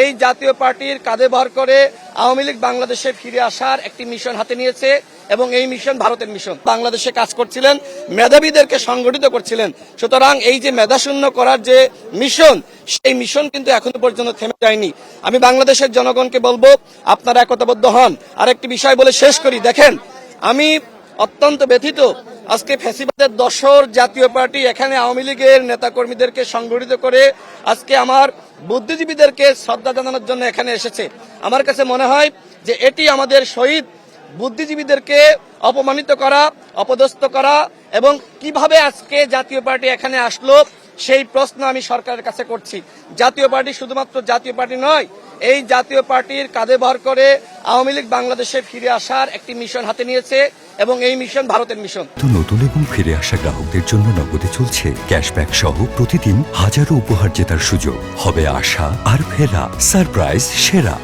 এই জাতীয় পার্টির কাঁধে ভর করে আওয়ামী লীগ বাংলাদেশে ফিরে আসার একটি মিশন হাতে নিয়েছে এবং এই মিশন ভারতের মিশন। বাংলাদেশে কাজ করছিলেন, মেধাবীদেরকে সংগঠিত করছিলেন। সুতরাং এই যে মেধাশূন্য করার যে মিশন, সেই মিশন কিন্তু এখনো পর্যন্ত থেমে যায়নি। আমি বাংলাদেশের জনগণকে বলবো, আপনারা একতাবদ্ধ হন। আরেকটি বিষয় বলে শেষ করি, দেখেন আমি অত্যন্ত ব্যথিত, আজকে ফ্যাসিবাদের দোসর জাতীয় পার্টি এখানে আওয়ামী লীগের নেতাকর্মীদেরকে সংগঠিত করে আজকে আমার বুদ্ধিজীবীদেরকে শ্রদ্ধা জানানোর জন্য এখানে এসেছে। আমার কাছে মনে হয় যে এটি আমাদের শহীদ বুদ্ধিজীবীদেরকে অপমানিত করা, অপদস্থ করা, এবং কিভাবে আজকে জাতীয় পার্টি এখানে আসলো সেই প্রশ্ন আমি সরকারের কাছে করছি। জাতীয় পার্টি শুধুমাত্র জাতীয় পার্টি নয়, এই জাতীয় পার্টির কাঁধে ভর করে আওয়ামী লীগ বাংলাদেশে ফিরে আসার একটি মিশন হাতে নিয়েছে এবং এই মিশন ভারতের মিশন। নতুন এবং ফিরে আসা গ্রাহকদের জন্য নগদে চলছে ক্যাশব্যাক সহ প্রতিদিন হাজারো উপহার জেতার সুযোগ। হবে আশা আর ফেরা, সারপ্রাইজ সেরা।